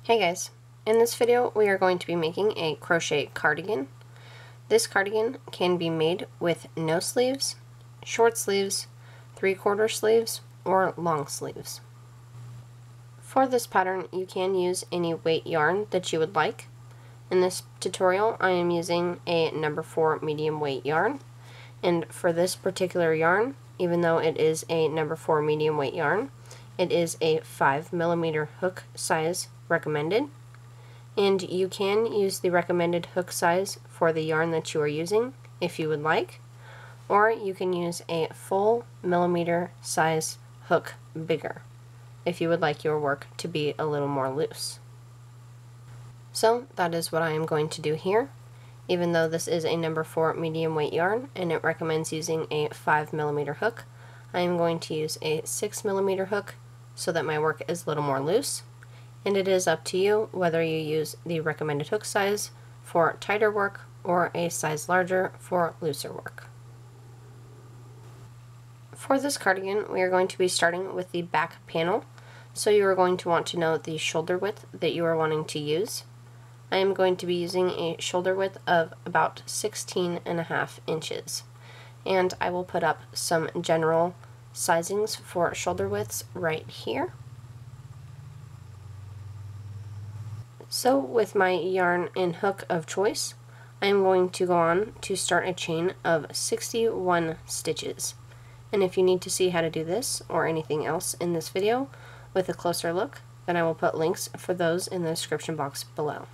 Hey guys, in this video we are going to be making a crochet cardigan. This cardigan can be made with no sleeves, short sleeves, 3/4 sleeves, or long sleeves. For this pattern you can use any weight yarn that you would like. In this tutorial I am using a number 4 medium weight yarn, and for this particular yarn, even though it is a number 4 medium weight yarn, it is a 5mm hook size recommended, and you can use the recommended hook size for the yarn that you are using if you would like, or you can use a full millimeter size hook bigger if you would like your work to be a little more loose. So that is what I am going to do here. Even though this is a number 4 medium weight yarn and it recommends using a 5mm hook, I am going to use a 6mm hook so that my work is a little more loose. And it is up to you whether you use the recommended hook size for tighter work or a size larger for looser work. For this cardigan we are going to be starting with the back panel, so you are going to want to know the shoulder width that you are wanting to use. I am going to be using a shoulder width of about 16.5 inches, and I will put up some general sizings for shoulder widths right here. So with my yarn and hook of choice, I am going to go on to start a chain of 61 stitches. And if you need to see how to do this or anything else in this video with a closer look, then I will put links for those in the description box below.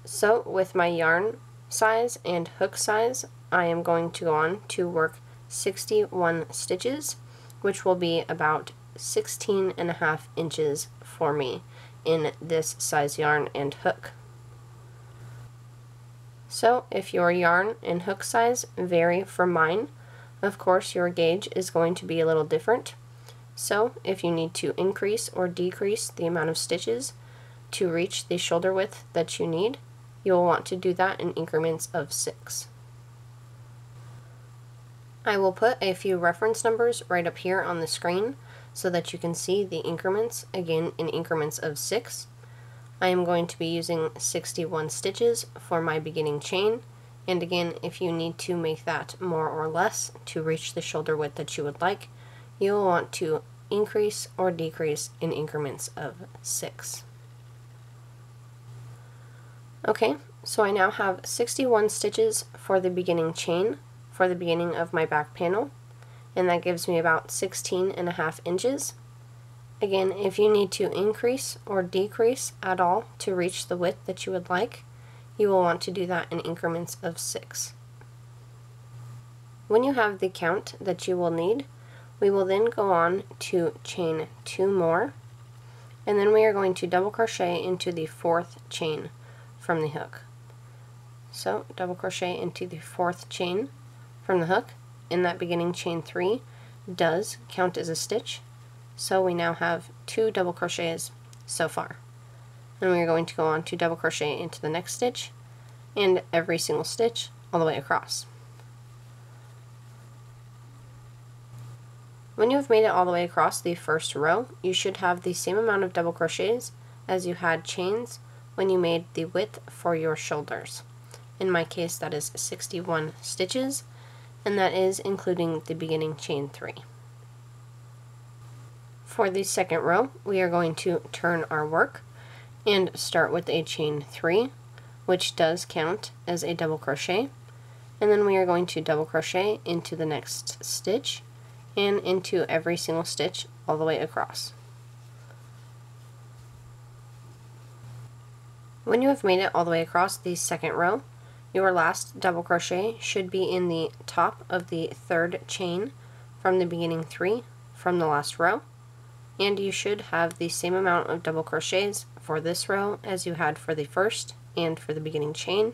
So with my yarn size and hook size, I am going to go on to work 61 stitches, which will be about 16.5 inches for me in this size yarn and hook. So if your yarn and hook size vary from mine, of course your gauge is going to be a little different. So if you need to increase or decrease the amount of stitches to reach the shoulder width that you need, you will want to do that in increments of 6. I will put a few reference numbers right up here on the screen so that you can see the increments, again in increments of 6. I am going to be using 61 stitches for my beginning chain, and again if you need to make that more or less to reach the shoulder width that you would like, you will want to increase or decrease in increments of 6. Okay, so I now have 61 stitches for the beginning chain for the beginning of my back panel, and that gives me about 16.5 inches. Again, if you need to increase or decrease at all to reach the width that you would like, you will want to do that in increments of 6. When you have the count that you will need, we will then go on to chain 2 more, and then we are going to double crochet into the 4th chain from the hook. So double crochet into the 4th chain from the hook, and that beginning chain 3 does count as a stitch, so we now have 2 double crochets so far. And we are going to go on to double crochet into the next stitch and every single stitch all the way across. When you have made it all the way across the first row, you should have the same amount of double crochets as you had chains when you made the width for your shoulders. In my case that is 61 stitches, and that is including the beginning chain 3. For the second row, we are going to turn our work and start with a chain 3, which does count as a double crochet, and then we are going to double crochet into the next stitch and into every single stitch all the way across. When you have made it all the way across the second row, your last double crochet should be in the top of the 3rd chain from the beginning 3 from the last row, and you should have the same amount of double crochets for this row as you had for the first and for the beginning chain,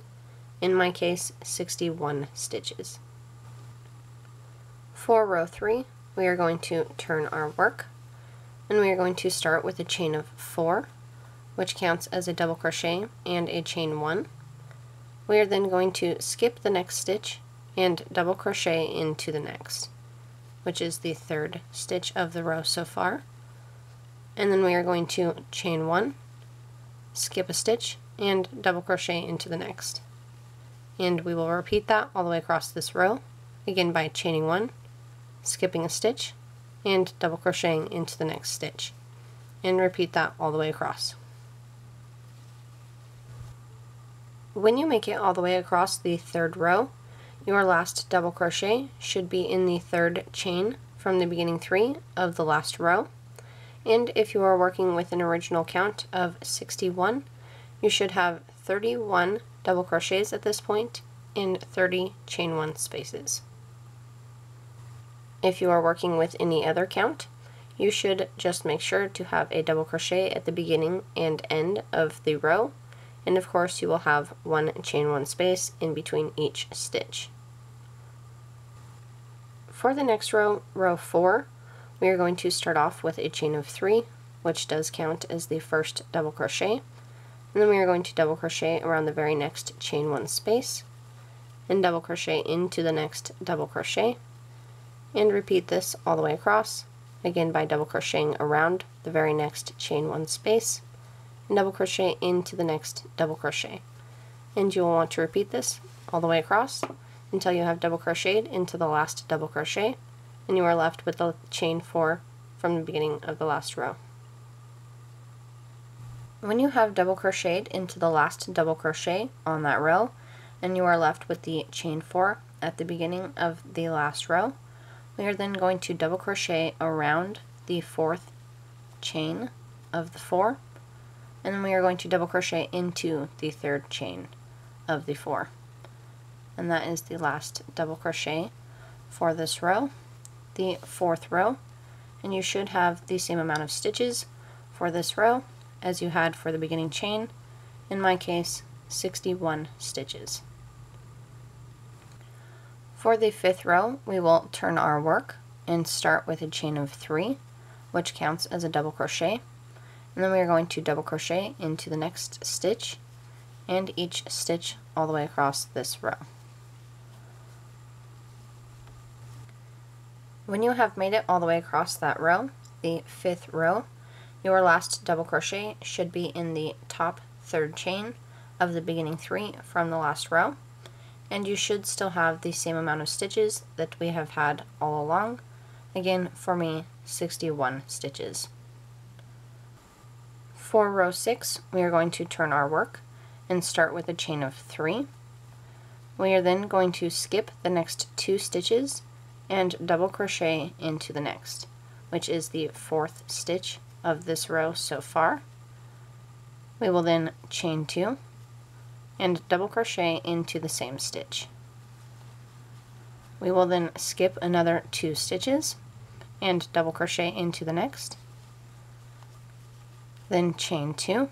in my case 61 stitches. For row 3, we are going to turn our work, and we are going to start with a chain of 4, which counts as a double crochet and a chain 1. We are then going to skip the next stitch and double crochet into the next, which is the 3rd stitch of the row so far. and then we are going to chain 1, skip a stitch, and double crochet into the next. And we will repeat that all the way across this row, again by chaining 1, skipping a stitch, and double crocheting into the next stitch. And repeat that all the way across. When you make it all the way across the 3rd row, your last double crochet should be in the 3rd chain from the beginning 3 of the last row. And if you are working with an original count of 61, you should have 31 double crochets at this point in 30 chain 1 spaces. If you are working with any other count, you should just make sure to have a double crochet at the beginning and end of the row, and of course you will have 1 chain 1 space in between each stitch. For the next row, row 4, we are going to start off with a chain of 3, which does count as the first double crochet, and then we are going to double crochet around the very next chain 1 space, and double crochet into the next double crochet, and repeat this all the way across, again by double crocheting around the very next chain 1 space, and double crochet into the next double crochet. And you will want to repeat this all the way across until you have double crocheted into the last double crochet, and you are left with the chain 4 from the beginning of the last row. When you have double crocheted into the last double crochet on that row, and you are left with the chain 4 at the beginning of the last row, we are then going to double crochet around the 4th chain of the 4, and then we are going to double crochet into the 3rd chain of the 4. And that is the last double crochet for this row, the 4th row, and you should have the same amount of stitches for this row as you had for the beginning chain, in my case 61 stitches. For the 5th row, we will turn our work and start with a chain of 3, which counts as a double crochet, and then we are going to double crochet into the next stitch and each stitch all the way across this row. When you have made it all the way across that row, the 5th row, your last double crochet should be in the top 3rd chain of the beginning 3 from the last row, and you should still have the same amount of stitches that we have had all along. Again, for me, 61 stitches. For row 6, we are going to turn our work and start with a chain of 3. We are then going to skip the next 2 stitches and double crochet into the next, which is the 4th stitch of this row so far. We will then chain 2 and double crochet into the same stitch. We will then skip another 2 stitches and double crochet into the next, then chain 2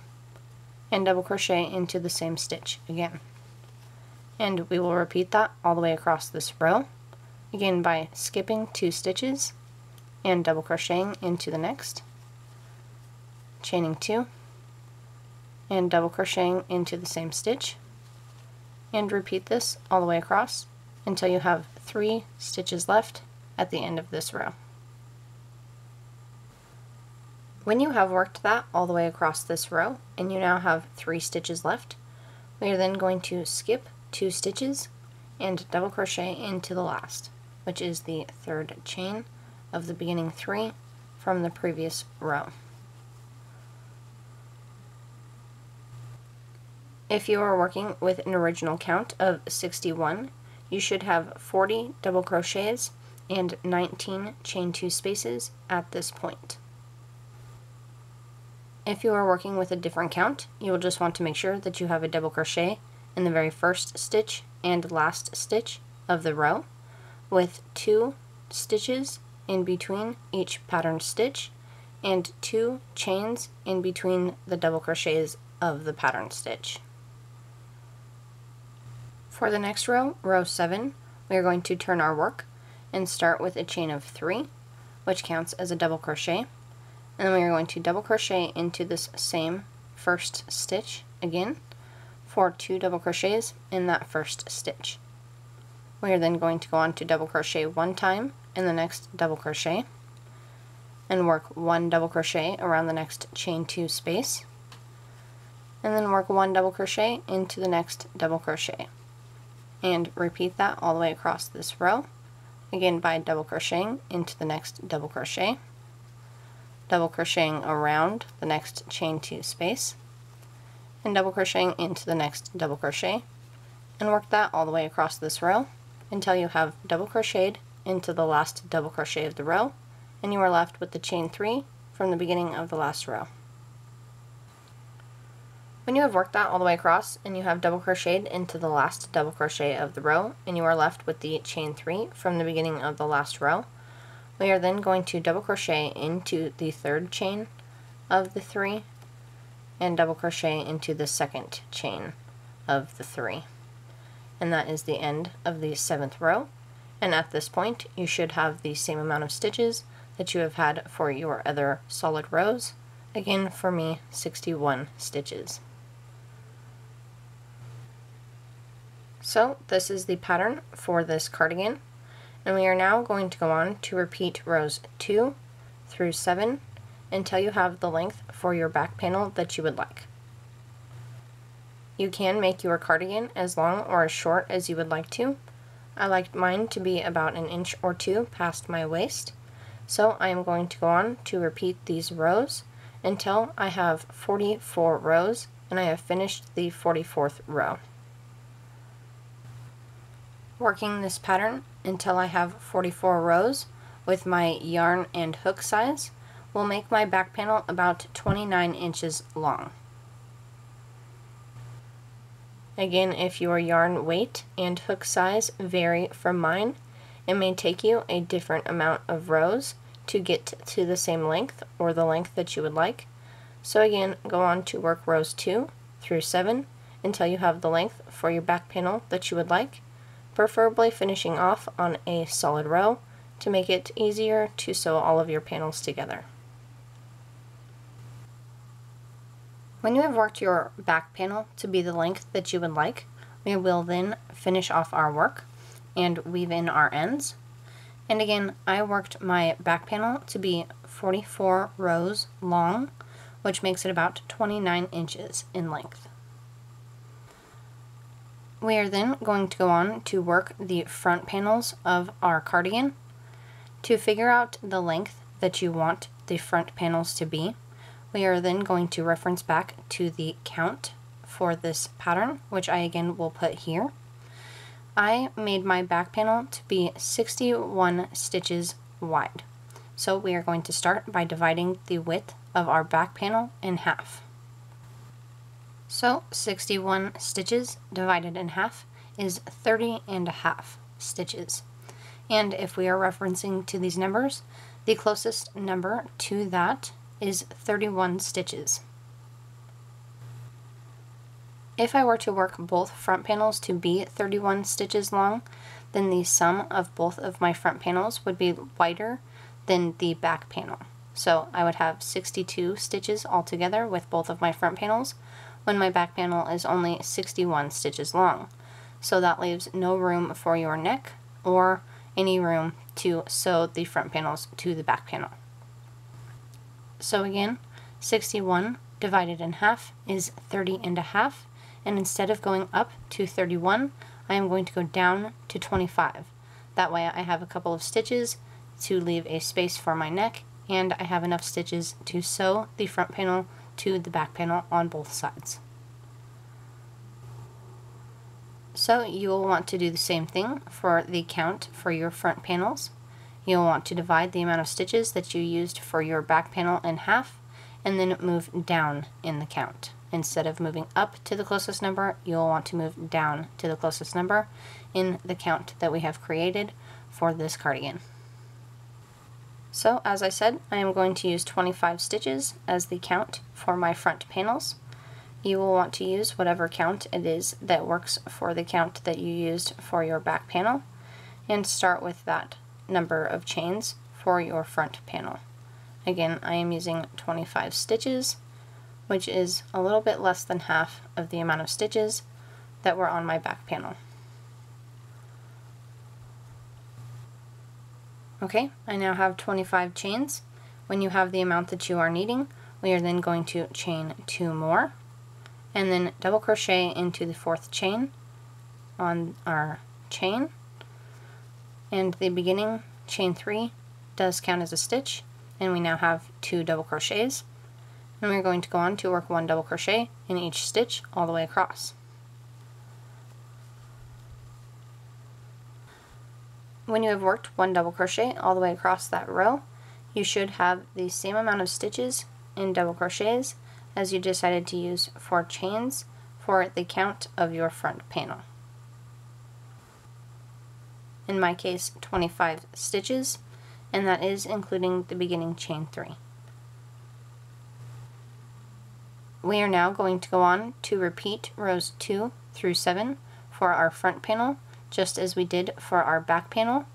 and double crochet into the same stitch again. And we will repeat that all the way across this row, again by skipping 2 stitches and double crocheting into the next, chaining 2 and double crocheting into the same stitch, and repeat this all the way across until you have 3 stitches left at the end of this row. When you have worked that all the way across this row and you now have 3 stitches left, we are then going to skip 2 stitches and double crochet into the last, which is the 3rd chain of the beginning 3 from the previous row. If you are working with an original count of 61, you should have 40 double crochets and 19 chain 2 spaces at this point. If you are working with a different count, you will just want to make sure that you have a double crochet in the very first stitch and last stitch of the row, with 2 stitches in between each patterned stitch and 2 chains in between the double crochets of the patterned stitch. For the next row, row 7, we are going to turn our work and start with a chain of 3, which counts as a double crochet, and then we are going to double crochet into this same first stitch again for 2 double crochets in that first stitch. We are then going to go on to double crochet 1 time in the next double crochet, and work 1 double crochet around the next chain 2 space, and then work 1 double crochet into the next double crochet, and repeat that all the way across this row, again by double crocheting into the next double crochet, double crocheting around the next chain 2 space, and double crocheting into the next double crochet, and work that all the way across this row until you have double crocheted into the last double crochet of the row, and you are left with the chain 3 from the beginning of the last row. When you have worked that all the way across and you have double crocheted into the last double crochet of the row, and you are left with the chain 3 from the beginning of the last row, we are then going to double crochet into the third chain of the 3 and double crochet into the second chain of the 3. And that is the end of the 7th row, and at this point you should have the same amount of stitches that you have had for your other solid rows. Again, for me, 61 stitches. So this is the pattern for this cardigan, and we are now going to go on to repeat rows 2 through 7 until you have the length for your back panel that you would like. You can make your cardigan as long or as short as you would like to. I like mine to be about an inch or 2 past my waist, so I am going to go on to repeat these rows until I have 44 rows and I have finished the 44th row. Working this pattern until I have 44 rows with my yarn and hook size will make my back panel about 29 inches long. Again, if your yarn weight and hook size vary from mine, it may take you a different amount of rows to get to the same length or the length that you would like. So again, go on to work rows 2 through 7 until you have the length for your back panel that you would like, preferably finishing off on a solid row to make it easier to sew all of your panels together. When you have worked your back panel to be the length that you would like, we will then finish off our work and weave in our ends. And again, I worked my back panel to be 44 rows long, which makes it about 29 inches in length. We are then going to go on to work the front panels of our cardigan. To figure out the length that you want the front panels to be, we are then going to reference back to the count for this pattern, which I again will put here. I made my back panel to be 61 stitches wide. So we are going to start by dividing the width of our back panel in half. So 61 stitches divided in half is 30.5 stitches. And if we are referencing to these numbers, the closest number to that is 31 stitches. If I were to work both front panels to be 31 stitches long, then the sum of both of my front panels would be wider than the back panel. So I would have 62 stitches altogether with both of my front panels, when my back panel is only 61 stitches long. So that leaves no room for your neck or any room to sew the front panels to the back panel. So again, 61 divided in half is 30.5, and instead of going up to 31, I am going to go down to 25. That way I have a couple of stitches to leave a space for my neck, and I have enough stitches to sew the front panel to the back panel on both sides. So you will want to do the same thing for the count for your front panels. You'll want to divide the amount of stitches that you used for your back panel in half, and then move down in the count. Instead of moving up to the closest number, you'll want to move down to the closest number in the count that we have created for this cardigan. So as I said, I am going to use 25 stitches as the count for my front panels. You will want to use whatever count it is that works for the count that you used for your back panel, and start with that number of chains for your front panel. Again, I am using 25 stitches, which is a little bit less than half of the amount of stitches that were on my back panel. Okay, I now have 25 chains, When you have the amount that you are needing, we are then going to chain 2 more, and then double crochet into the 4th chain on our chain, and the beginning chain 3 does count as a stitch, and we now have 2 double crochets, and we're going to go on to work 1 double crochet in each stitch all the way across. When you have worked 1 double crochet all the way across that row, you should have the same amount of stitches in double crochets as you decided to use for chains for the count of your front panel. In my case, 25 stitches, and that is including the beginning chain 3. We are now going to go on to repeat rows 2 through 7 for our front panel, just as we did for our back panel,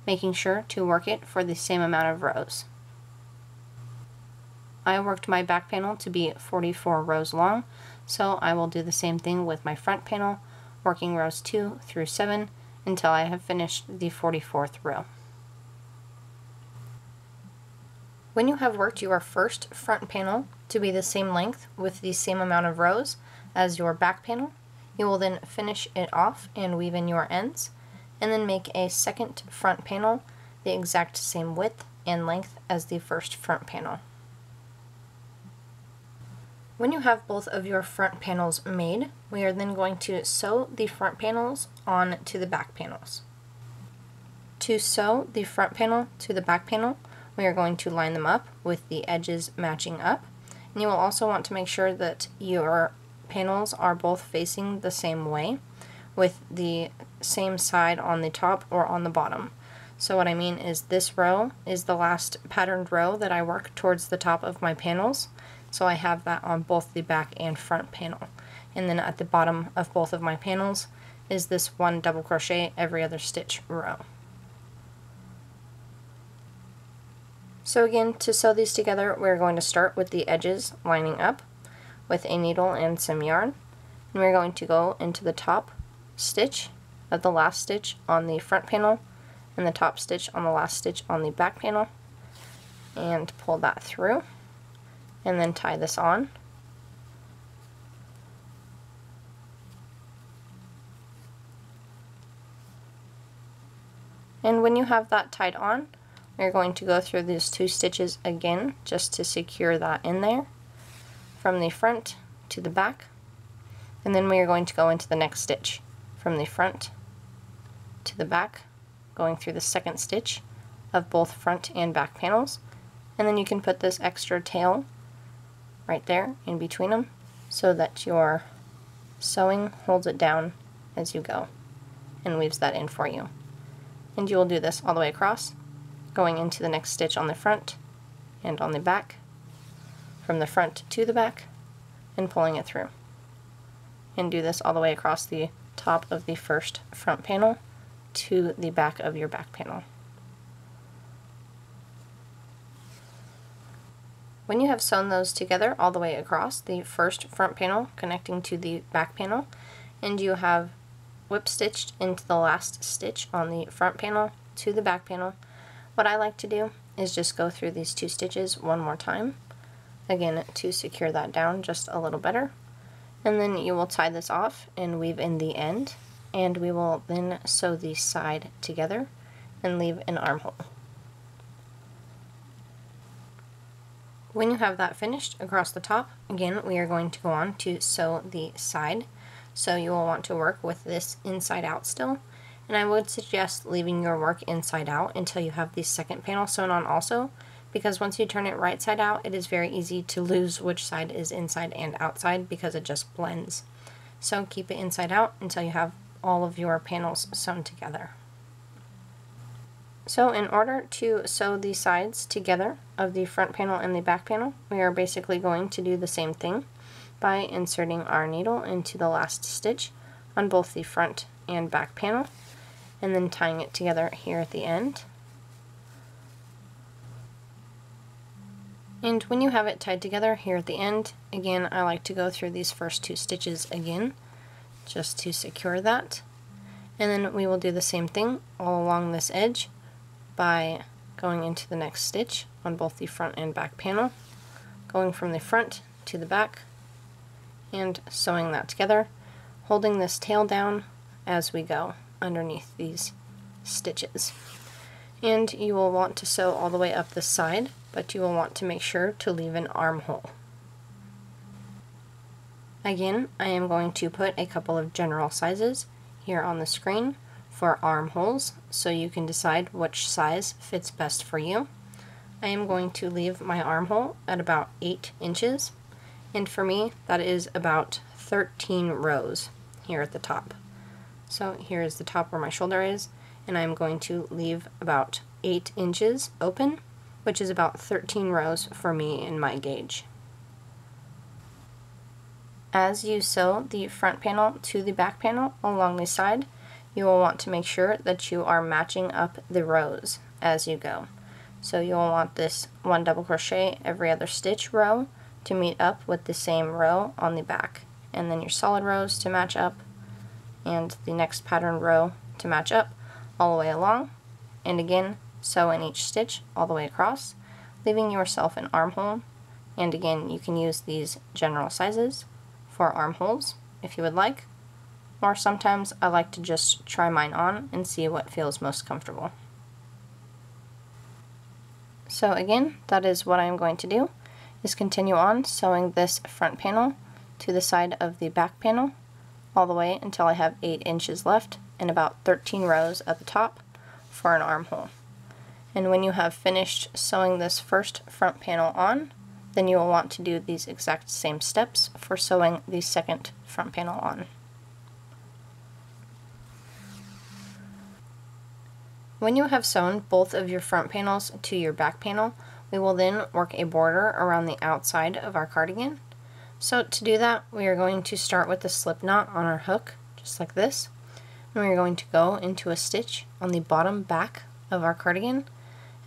making sure to work it for the same amount of rows. I worked my back panel to be 44 rows long, so I will do the same thing with my front panel, working rows 2 through 7 until I have finished the 44th row. When you have worked your first front panel to be the same length with the same amount of rows as your back panel, you will then finish it off and weave in your ends, and then make a second front panel the exact same width and length as the first front panel. When you have both of your front panels made, we are then going to sew the front panels on to the back panels. To sew the front panel to the back panel, we are going to line them up with the edges matching up, and you will also want to make sure that your panels are both facing the same way with the same side on the top or on the bottom. So what I mean is this row is the last patterned row that I work towards the top of my panels, so I have that on both the back and front panel. And then at the bottom of both of my panels is this 1 double crochet every other stitch row. So again, to sew these together, we're going to start with the edges lining up with a needle and some yarn, and we're going to go into the top stitch of the last stitch on the front panel and the top stitch on the last stitch on the back panel, and pull that through, and then tie this on. And when you have that tied on, we're going to go through these 2 stitches again just to secure that in there from the front to the back, and then we are going to go into the next stitch from the front to the back, going through the second stitch of both front and back panels, and then you can put this extra tail right there in between them so that your sewing holds it down as you go and weaves that in for you. And you will do this all the way across, going into the next stitch on the front and on the back, from the front to the back, and pulling it through. And do this all the way across the top of the first front panel to the back of your back panel. When you have sewn those together all the way across the first front panel connecting to the back panel, and you have whip stitched into the last stitch on the front panel to the back panel, what I like to do is just go through these 2 stitches one more time, again to secure that down just a little better, and then you will tie this off and weave in the end, and we will then sew the side together and leave an armhole. When you have that finished across the top, again we are going to go on to sew the side, so you will want to work with this inside out still, and I would suggest leaving your work inside out until you have the second panel sewn on also, because once you turn it right side out, it is very easy to lose which side is inside and outside because it just blends. So keep it inside out until you have all of your panels sewn together. So in order to sew the sides together of the front panel and the back panel, we are basically going to do the same thing by inserting our needle into the last stitch on both the front and back panel, and then tying it together here at the end. And when you have it tied together here at the end, again I like to go through these first 2 stitches again just to secure that, and then we will do the same thing all along this edge by going into the next stitch on both the front and back panel, going from the front to the back and sewing that together, holding this tail down as we go underneath these stitches. And you will want to sew all the way up the side, but you will want to make sure to leave an armhole. Again, I am going to put a couple of general sizes here on the screen for armholes, so you can decide which size fits best for you. I am going to leave my armhole at about 8 inches, and for me that is about 13 rows here at the top. So here is the top where my shoulder is, and I'm going to leave about 8 inches open, which is about 13 rows for me in my gauge. As you sew the front panel to the back panel along the side, you will want to make sure that you are matching up the rows as you go. So you will want this 1 double crochet every other stitch row to meet up with the same row on the back, and then your solid rows to match up, and the next pattern row to match up all the way along, and again sew in each stitch all the way across, leaving yourself an armhole. And again, you can use these general sizes for armholes if you would like, or sometimes I like to just try mine on and see what feels most comfortable. So again, that is what I'm going to do, is continue on sewing this front panel to the side of the back panel all the way until I have 8 inches left and about 13 rows at the top for an armhole. And when you have finished sewing this first front panel on, then you will want to do these exact same steps for sewing the second front panel on. When you have sewn both of your front panels to your back panel, we will then work a border around the outside of our cardigan. So to do that, we are going to start with the slip knot on our hook, just like this. And we're going to go into a stitch on the bottom back of our cardigan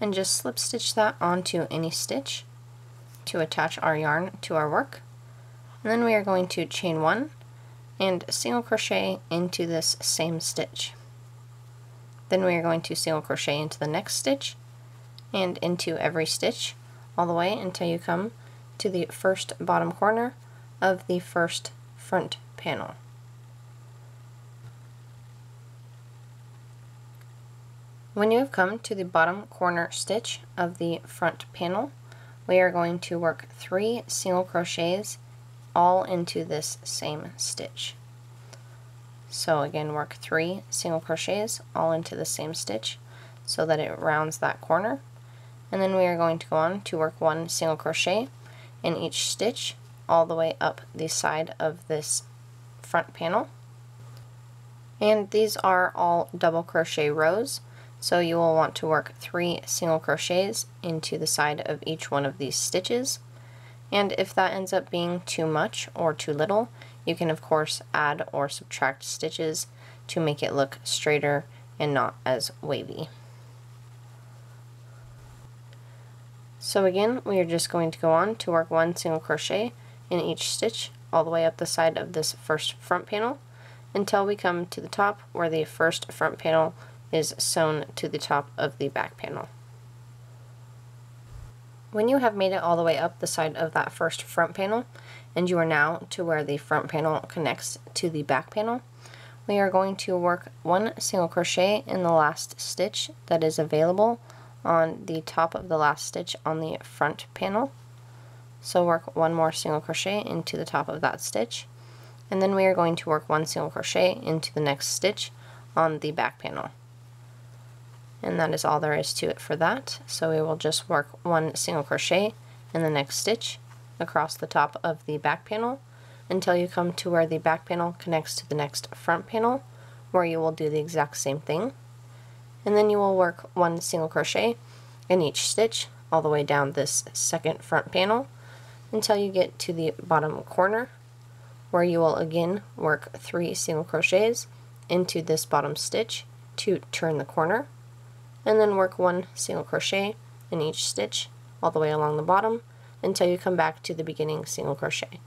and just slip stitch that onto any stitch to attach our yarn to our work. And then we are going to chain 1 and single crochet into this same stitch. Then we are going to single crochet into the next stitch and into every stitch all the way until you come to the first bottom corner of the first front panel. When you have come to the bottom corner stitch of the front panel, we are going to work 3 single crochets all into this same stitch. So again, work 3 single crochets all into the same stitch so that it rounds that corner. And then we are going to go on to work 1 single crochet in each stitch all the way up the side of this front panel. And these are all double crochet rows, so you will want to work 3 single crochets into the side of each one of these stitches. And if that ends up being too much or too little, you can of course add or subtract stitches to make it look straighter and not as wavy. So again, we are just going to go on to work 1 single crochet in each stitch all the way up the side of this first front panel until we come to the top where the first front panel is sewn to the top of the back panel. When you have made it all the way up the side of that first front panel, and you are now to where the front panel connects to the back panel, we are going to work 1 single crochet in the last stitch that is available on the top of the last stitch on the front panel. So work 1 more single crochet into the top of that stitch, and then we are going to work 1 single crochet into the next stitch on the back panel. And that is all there is to it for that. So we will just work 1 single crochet in the next stitch across the top of the back panel until you come to where the back panel connects to the next front panel, where you will do the exact same thing. And then you will work 1 single crochet in each stitch all the way down this second front panel until you get to the bottom corner, where you will again work 3 single crochets into this bottom stitch to turn the corner, and then work 1 single crochet in each stitch all the way along the bottom until you come back to the beginning single crochet.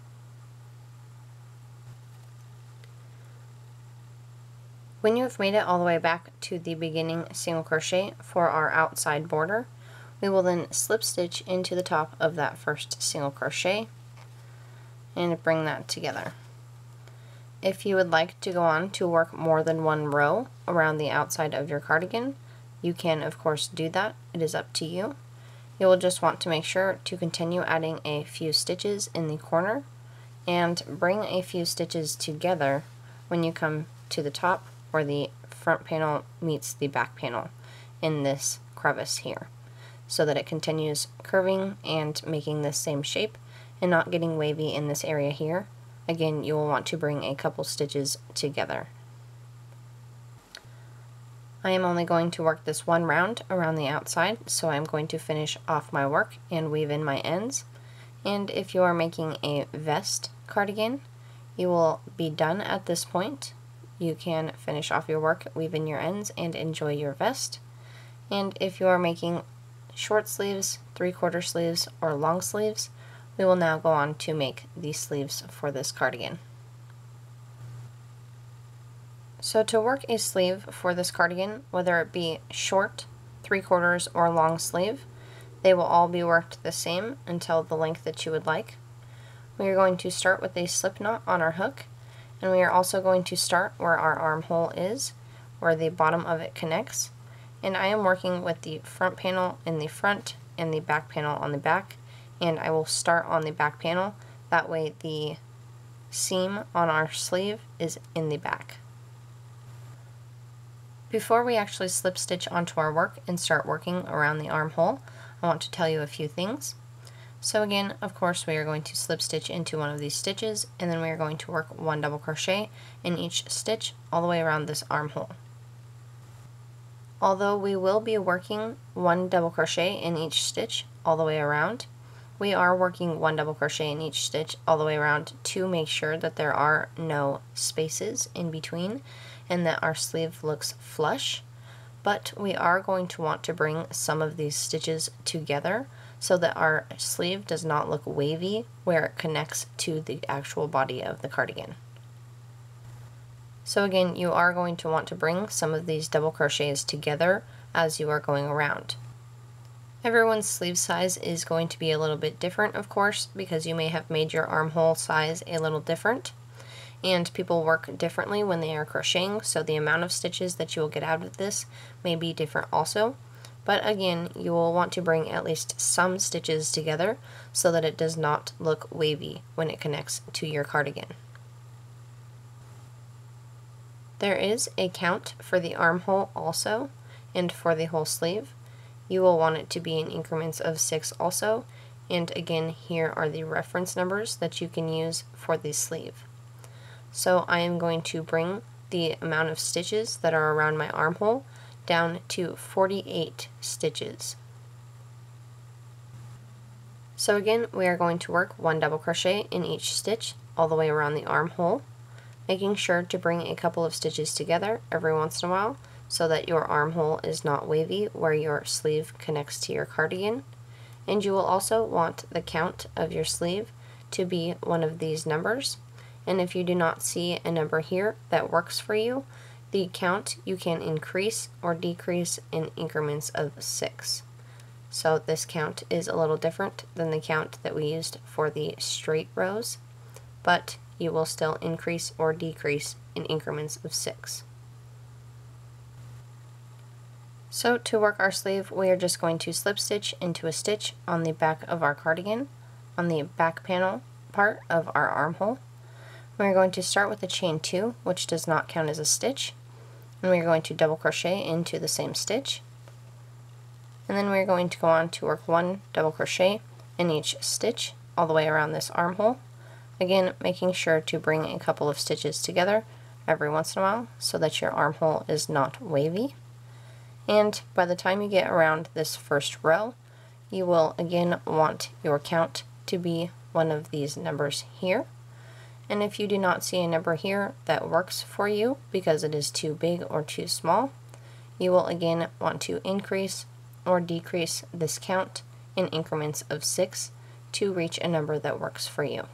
When you have made it all the way back to the beginning single crochet for our outside border, We will then slip stitch into the top of that first single crochet and bring that together. If you would like to go on to work more than one row around the outside of your cardigan, you can of course do that. It is up to you. You will just want to make sure to continue adding a few stitches in the corner and bring a few stitches together when you come to the top where the front panel meets the back panel in this crevice here, so that it continues curving and making the same shape and not getting wavy in this area here. Again, you will want to bring a couple stitches together. I am only going to work this one round around the outside, so I'm going to finish off my work and weave in my ends. And if you are making a vest cardigan, you will be done at this point. You can finish off your work, weave in your ends, and enjoy your vest. And if you are making short sleeves, 3/4 sleeves, or long sleeves, we will now go on to make the sleeves for this cardigan. So to work a sleeve for this cardigan, whether it be short, 3/4, or long sleeve, they will all be worked the same until the length that you would like. We are going to start with a slip knot on our hook, and we are also going to start where our armhole is, where the bottom of it connects. And I am working with the front panel in the front and the back panel on the back, and I will start on the back panel. That way the seam on our sleeve is in the back. Before we actually slip stitch onto our work and start working around the armhole, I want to tell you a few things. So again, of course, we are going to slip stitch into one of these stitches, and then we are going to work 1 double crochet in each stitch all the way around this armhole. Although we will be working 1 double crochet in each stitch all the way around, we are working 1 double crochet in each stitch all the way around to make sure that there are no spaces in between and that our sleeve looks flush. But we are going to want to bring some of these stitches together so that our sleeve does not look wavy where it connects to the actual body of the cardigan. So again, you are going to want to bring some of these double crochets together as you are going around. Everyone's sleeve size is going to be a little bit different, of course, because you may have made your armhole size a little different, and people work differently when they are crocheting, so the amount of stitches that you will get out of this may be different also. But again, you will want to bring at least some stitches together so that it does not look wavy when it connects to your cardigan. There is a count for the armhole also, and for the whole sleeve. You will want it to be in increments of 6 also, and again, here are the reference numbers that you can use for the sleeve. So I am going to bring the amount of stitches that are around my armhole down to 48 stitches. So again, we are going to work 1 double crochet in each stitch all the way around the armhole, making sure to bring a couple of stitches together every once in a while so that your armhole is not wavy where your sleeve connects to your cardigan. And you will also want the count of your sleeve to be one of these numbers. And if you do not see a number here that works for you, the count you can increase or decrease in increments of 6. So this count is a little different than the count that we used for the straight rows, but you will still increase or decrease in increments of 6. So to work our sleeve, we are just going to slip stitch into a stitch on the back of our cardigan, on the back panel part of our armhole. We're going to start with a chain 2, which does not count as a stitch, and we're going to double crochet into the same stitch, and then we're going to go on to work 1 double crochet in each stitch all the way around this armhole, again making sure to bring a couple of stitches together every once in a while so that your armhole is not wavy. And by the time you get around this first row, you will again want your count to be one of these numbers here. And if you do not see a number here that works for you because it is too big or too small, you will again want to increase or decrease this count in increments of 6 to reach a number that works for you.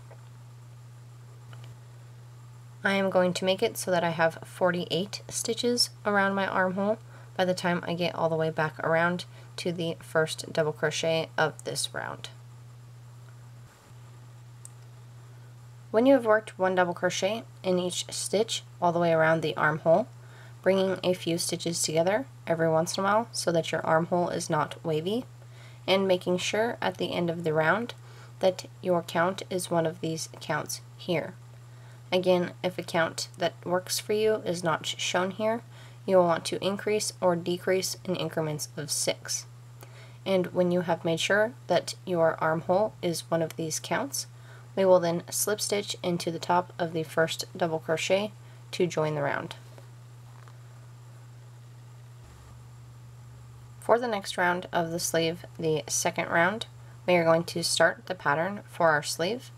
I am going to make it so that I have 48 stitches around my armhole by the time I get all the way back around to the first double crochet of this round. When you have worked 1 double crochet in each stitch all the way around the armhole, bringing a few stitches together every once in a while so that your armhole is not wavy, and making sure at the end of the round that your count is one of these counts here. Again, if a count that works for you is not shown here, you will want to increase or decrease in increments of 6. And when you have made sure that your armhole is one of these counts, we will then slip stitch into the top of the first double crochet to join the round. For the next round of the sleeve, the second round, we are going to start the pattern for our sleeve.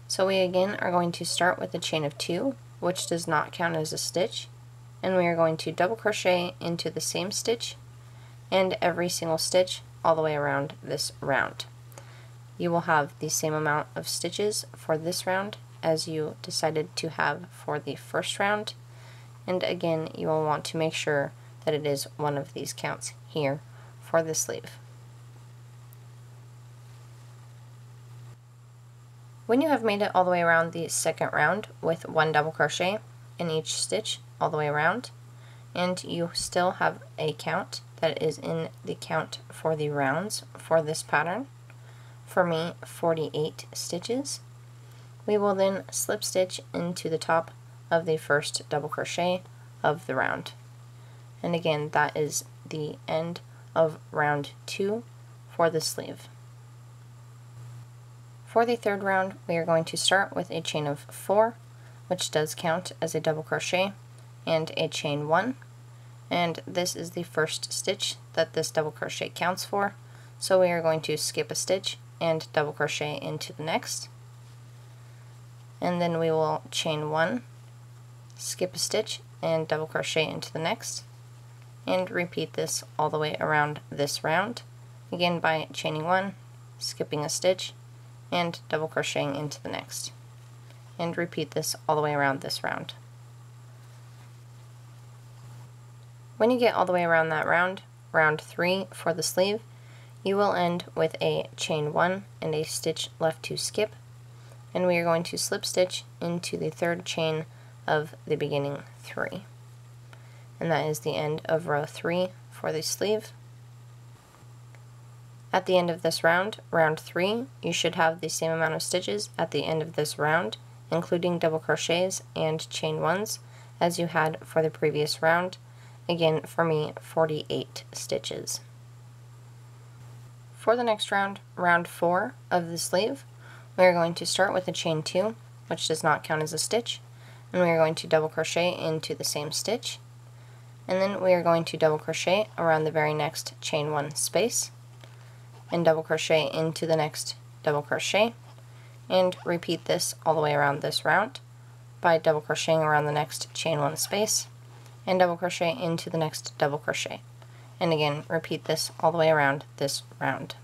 So we again are going to start with a chain of 2, which does not count as a stitch, and we are going to double crochet into the same stitch and every single stitch all the way around this round. You will have the same amount of stitches for this round as you decided to have for the first round, and again you will want to make sure that it is one of these counts here for the sleeve. When you have made it all the way around the second round with 1 double crochet in each stitch all the way around, and you still have a count that is in the count for the rounds for this pattern, for me 48 stitches, we will then slip stitch into the top of the first double crochet of the round. And again, that is the end of round 2 for the sleeve. For the third round, we are going to start with a chain of 4, which does count as a double crochet, and a chain 1, and this is the first stitch that this double crochet counts for, so we are going to skip a stitch and double crochet into the next, and then we will chain 1, skip a stitch and double crochet into the next, and repeat this all the way around this round, again by chaining 1, skipping a stitch, and double crocheting into the next, and repeat this all the way around this round. When you get all the way around that round, round 3 for the sleeve, you will end with a chain 1 and a stitch left to skip, and we are going to slip stitch into the third chain of the beginning 3. And that is the end of row 3 for the sleeve. At the end of this round, round 3, you should have the same amount of stitches at the end of this round, including double crochets and chain 1s, as you had for the previous round. Again, for me, 48 stitches. For the next round, round 4 of the sleeve, we are going to start with a chain 2, which does not count as a stitch, and we are going to double crochet into the same stitch, and then we are going to double crochet around the very next chain 1 space, and double crochet into the next double crochet, and repeat this all the way around this round by double crocheting around the next chain 1 space, and double crochet into the next double crochet. And again, repeat this all the way around this round.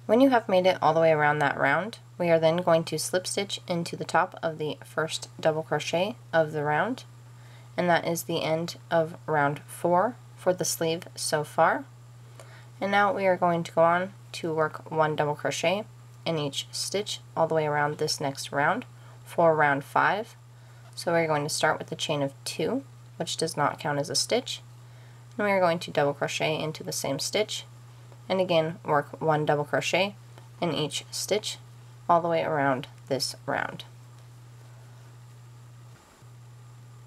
When you have made it all the way around that round, we are then going to slip stitch into the top of the first double crochet of the round, and that is the end of round 4 for the sleeve so far. And now we are going to go on to work 1 double crochet in each stitch all the way around this next round for round 5. So we're going to start with a chain of 2, which does not count as a stitch, and we are going to double crochet into the same stitch, and again work 1 double crochet in each stitch all the way around this round.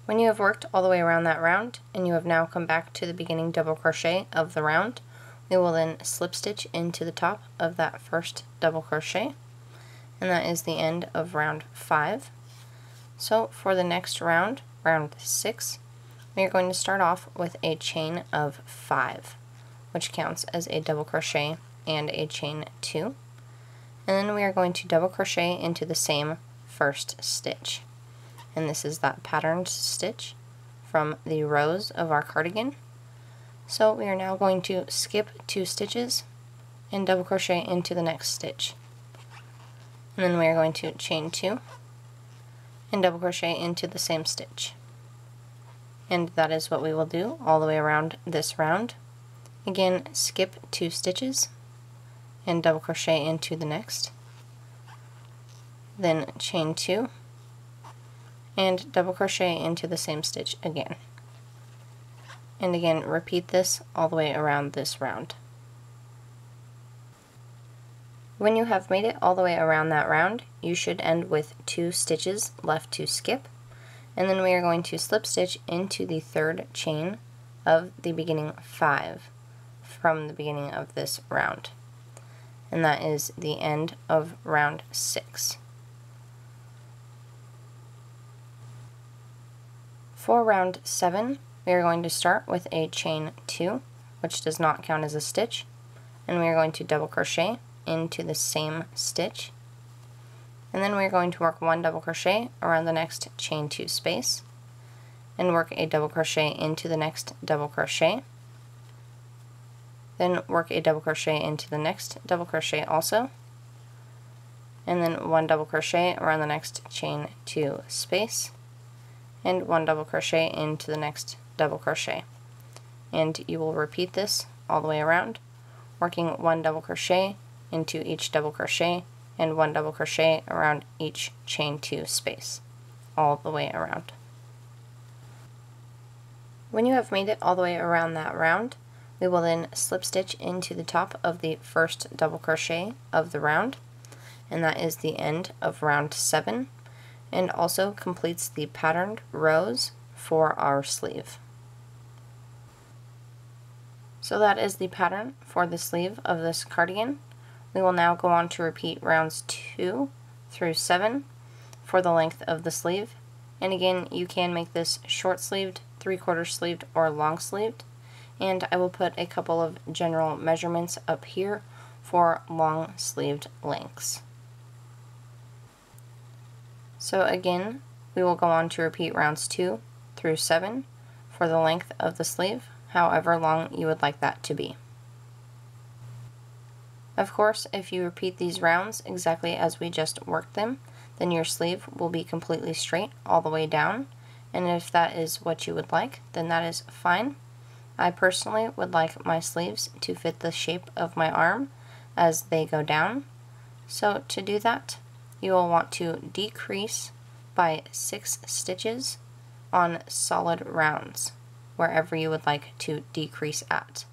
When you have worked all the way around that round, and you have now come back to the beginning double crochet of the round, we will then slip stitch into the top of that first double crochet, and that is the end of round 5. So for the next round, round 6, we are going to start off with a chain of 5, which counts as a double crochet and a chain 2, and then we are going to double crochet into the same first stitch, and this is that patterned stitch from the rows of our cardigan. So we are now going to skip 2 stitches and double crochet into the next stitch, and then we are going to chain 2 and double crochet into the same stitch, and that is what we will do all the way around this round. Again, skip 2 stitches and double crochet into the next, then chain 2 and double crochet into the same stitch again. And again, repeat this all the way around this round. When you have made it all the way around that round, you should end with 2 stitches left to skip, and then we are going to slip stitch into the 3rd chain of the beginning 5 from the beginning of this round, and that is the end of round 6. For round 7, we are going to start with a chain 2, which does not count as a stitch, and we are going to double crochet into the same stitch, and then we are going to work 1 double crochet around the next chain 2 space, and work a double crochet into the next double crochet, then work a double crochet into the next double crochet also, and then 1 double crochet around the next chain 2 space, and 1 double crochet into the next double crochet. And you will repeat this all the way around, working 1 double crochet into each double crochet and 1 double crochet around each chain 2 space, all the way around. When you have made it all the way around that round, we will then slip stitch into the top of the first double crochet of the round, and that is the end of round 7, and also completes the patterned rows for our sleeve. So that is the pattern for the sleeve of this cardigan. We will now go on to repeat rounds 2 through 7 for the length of the sleeve, and again you can make this short sleeved, 3/4 sleeved, or long sleeved, and I will put a couple of general measurements up here for long sleeved lengths. So again, we will go on to repeat rounds 2 through 7 for the length of the sleeve, however long you would like that to be. Of course, if you repeat these rounds exactly as we just worked them, then your sleeve will be completely straight all the way down, and if that is what you would like, then that is fine. I personally would like my sleeves to fit the shape of my arm as they go down, so to do that, you will want to decrease by 6 stitches on solid rounds, wherever you would like to decrease at.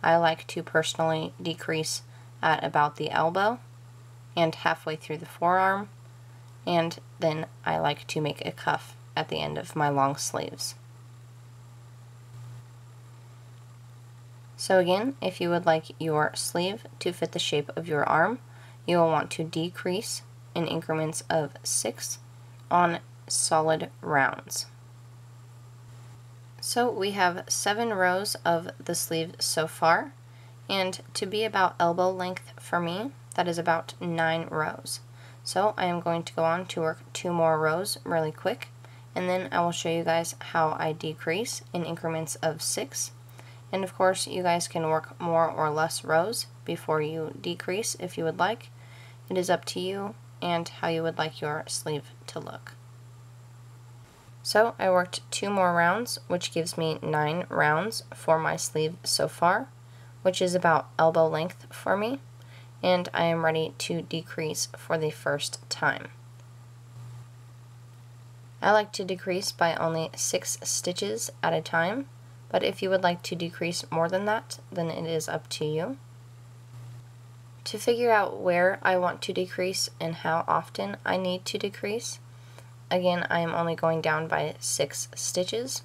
I like to personally decrease at about the elbow and halfway through the forearm, and then I like to make a cuff at the end of my long sleeves. So again, if you would like your sleeve to fit the shape of your arm, you will want to decrease in increments of 6 on solid rounds. So we have 7 rows of the sleeve so far, and to be about elbow length for me, that is about 9 rows. So I am going to go on to work 2 more rows really quick, and then I will show you guys how I decrease in increments of 6. And of course, you guys can work more or less rows before you decrease if you would like. It is up to you and how you would like your sleeve to look. So I worked 2 more rounds, which gives me 9 rounds for my sleeve so far, which is about elbow length for me, and I am ready to decrease for the first time. I like to decrease by only 6 stitches at a time, but if you would like to decrease more than that, then it is up to you. To figure out where I want to decrease and how often I need to decrease, again, I am only going down by 6 stitches.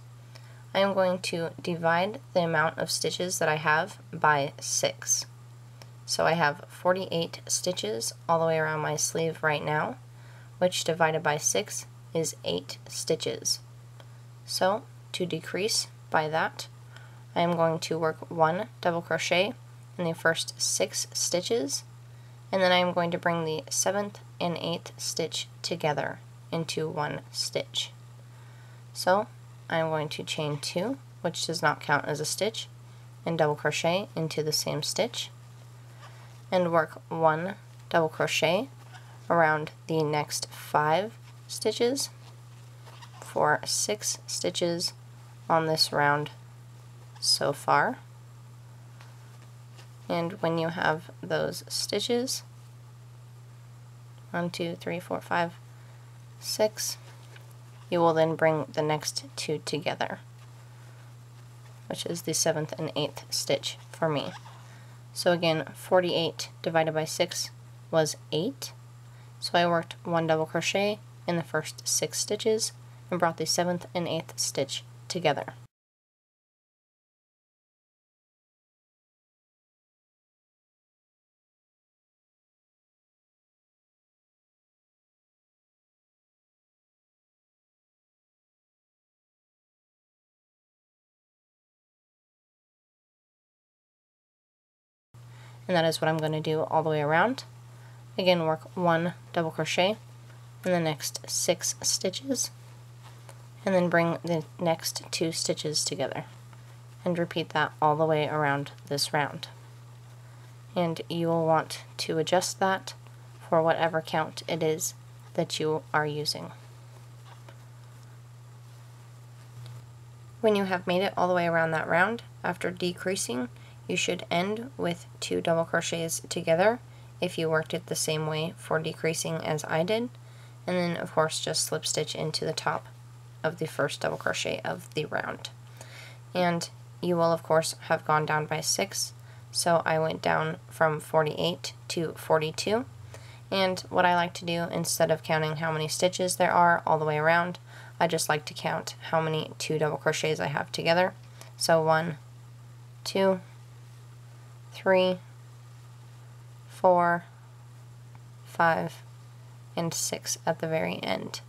I am going to divide the amount of stitches that I have by 6. So I have 48 stitches all the way around my sleeve right now, which divided by 6 is 8 stitches. So to decrease by that, I am going to work 1 double crochet in the first 6 stitches, and then I am going to bring the 7th and 8th stitch together into 1 stitch. So I am going to chain 2, which does not count as a stitch, and double crochet into the same stitch, and work 1 double crochet around the next 5 stitches for 6 stitches on this round so far. And when you have those stitches, 1, 2, 3, 4, 5, 6, you will then bring the next two together, which is the 7th and 8th stitch for me. So again, 48 divided by 6 was 8. So I worked 1 double crochet in the first 6 stitches and brought the 7th and 8th stitch together. And that is what I'm going to do all the way around. Again, work 1 double crochet in the next 6 stitches, and then bring the next 2 stitches together, and repeat that all the way around this round. And you will want to adjust that for whatever count it is that you are using. When you have made it all the way around that round, after decreasing, you should end with 2 double crochets together if you worked it the same way for decreasing as I did, and then of course just slip stitch into the top of the first double crochet of the round. And you will of course have gone down by 6, so I went down from 48 to 42. And what I like to do, instead of counting how many stitches there are all the way around, I just like to count how many 2 double crochets I have together. So 1, 2, 3, 4, 5, and 6 at the very end.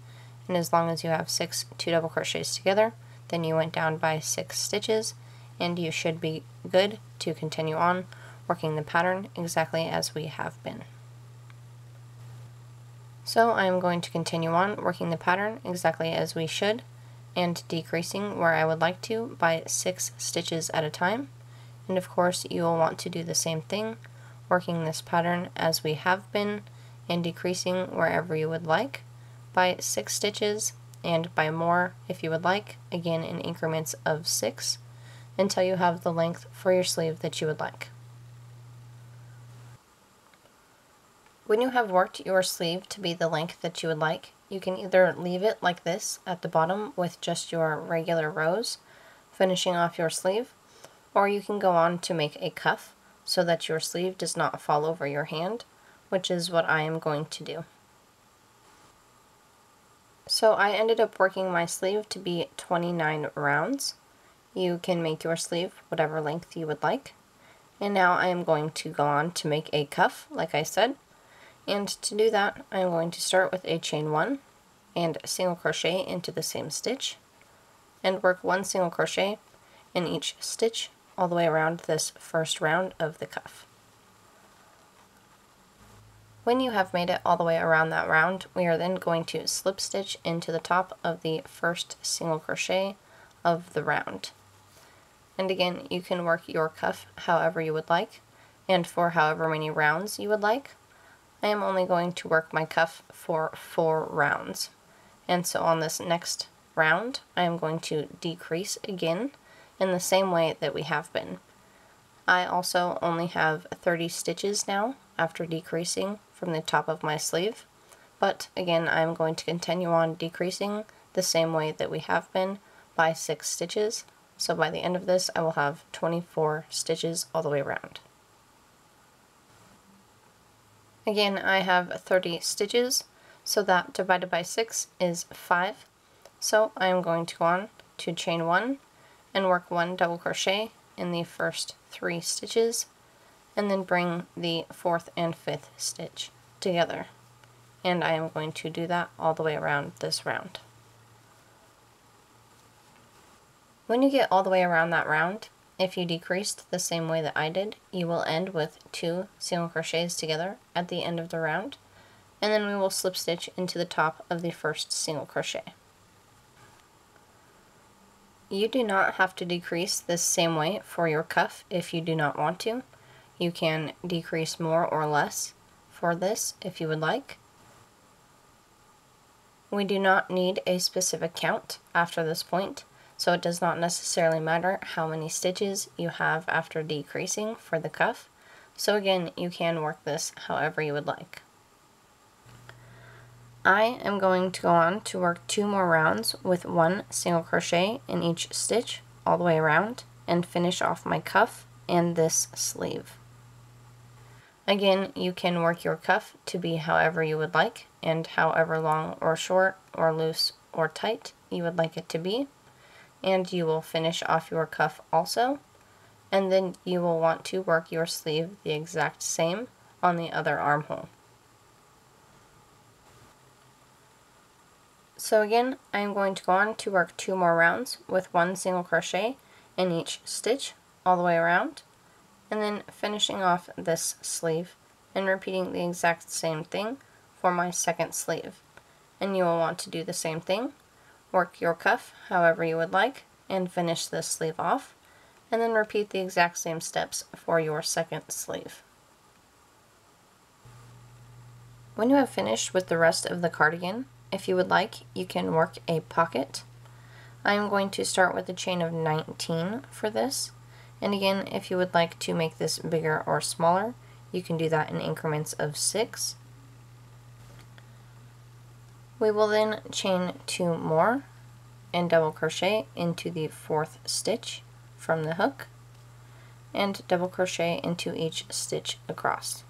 And as long as you have 6 2 double crochets together, then you went down by 6 stitches, and you should be good to continue on working the pattern exactly as we have been. So I am going to continue on working the pattern exactly as we should, and decreasing where I would like to by 6 stitches at a time. And of course you will want to do the same thing, working this pattern as we have been, and decreasing wherever you would like by 6 stitches, and by more if you would like, again in increments of 6, until you have the length for your sleeve that you would like. When you have worked your sleeve to be the length that you would like, you can either leave it like this at the bottom with just your regular rows, finishing off your sleeve, or you can go on to make a cuff so that your sleeve does not fall over your hand, which is what I am going to do. So I ended up working my sleeve to be 29 rounds. You can make your sleeve whatever length you would like. And now I am going to go on to make a cuff, like I said. And to do that, I am going to start with a chain 1 and single crochet into the same stitch, and work 1 single crochet in each stitch all the way around this first round of the cuff. When you have made it all the way around that round, we are then going to slip stitch into the top of the first single crochet of the round. And again, you can work your cuff however you would like, and for however many rounds you would like. I am only going to work my cuff for 4 rounds. And so on this next round, I am going to decrease again in the same way that we have been. I also only have 30 stitches now after decreasing from the top of my sleeve, but again I'm going to continue on decreasing the same way that we have been by 6 stitches, so by the end of this I will have 24 stitches all the way around. Again, I have 30 stitches, so that divided by 6 is 5, so I am going to go on to chain 1 and work 1 double crochet in the first 3 stitches, and then bring the 4th and 5th stitch together. And I am going to do that all the way around this round. When you get all the way around that round, if you decreased the same way that I did, you will end with 2 single crochets together at the end of the round, and then we will slip stitch into the top of the first single crochet. You do not have to decrease this same way for your cuff if you do not want to. You can decrease more or less for this if you would like. We do not need a specific count after this point, so it does not necessarily matter how many stitches you have after decreasing for the cuff. So again, you can work this however you would like. I am going to go on to work 2 more rounds with 1 single crochet in each stitch all the way around and finish off my cuff and this sleeve. Again, you can work your cuff to be however you would like and however long or short or loose or tight you would like it to be, and you will finish off your cuff also, and then you will want to work your sleeve the exact same on the other armhole. So again, I am going to go on to work 2 more rounds with 1 single crochet in each stitch all the way around, and then finishing off this sleeve and repeating the exact same thing for my second sleeve. And you will want to do the same thing, work your cuff however you would like, and finish this sleeve off, and then repeat the exact same steps for your second sleeve. When you have finished with the rest of the cardigan, if you would like, you can work a pocket. I am going to start with a chain of 19 for this, and again, if you would like to make this bigger or smaller, you can do that in increments of 6. We will then chain 2 more and double crochet into the 4th stitch from the hook, and double crochet into each stitch across.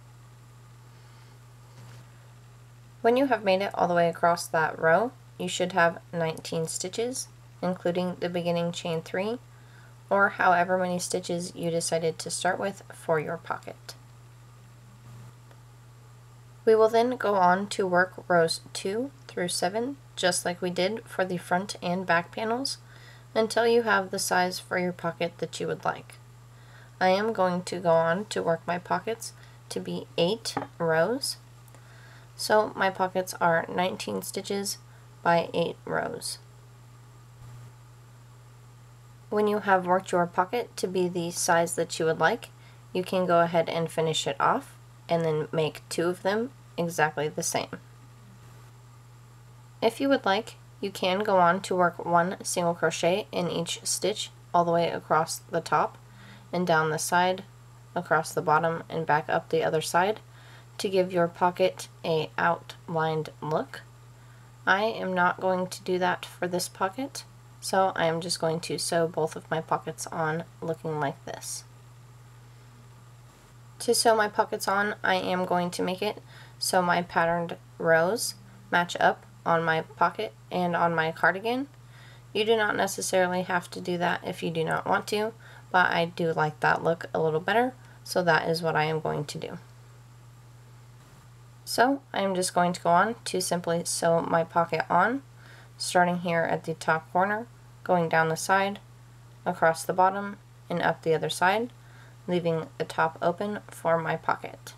When you have made it all the way across that row, you should have 19 stitches, including the beginning chain 3, or however many stitches you decided to start with for your pocket. We will then go on to work rows 2 through 7, just like we did for the front and back panels, until you have the size for your pocket that you would like. I am going to go on to work my pockets to be 8 rows. So my pockets are 19 stitches by 8 rows. When you have worked your pocket to be the size that you would like, you can go ahead and finish it off and then make 2 of them exactly the same. If you would like, you can go on to work 1 single crochet in each stitch all the way across the top and down the side, across the bottom, and back up the other side, to give your pocket a outlined look. I am not going to do that for this pocket, so I am just going to sew both of my pockets on looking like this. To sew my pockets on, I am going to make it so my patterned rows match up on my pocket and on my cardigan. You do not necessarily have to do that if you do not want to, but I do like that look a little better, so that is what I am going to do. So I am just going to go on to simply sew my pocket on, starting here at the top corner, going down the side, across the bottom, and up the other side, leaving the top open for my pocket.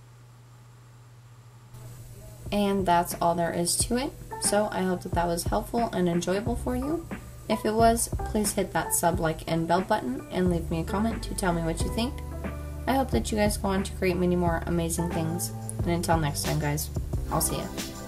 And that's all there is to it. So I hope that that was helpful and enjoyable for you. If it was, please hit that sub, like, and bell button and leave me a comment to tell me what you think. I hope that you guys go on to create many more amazing things. And until next time, guys, I'll see ya.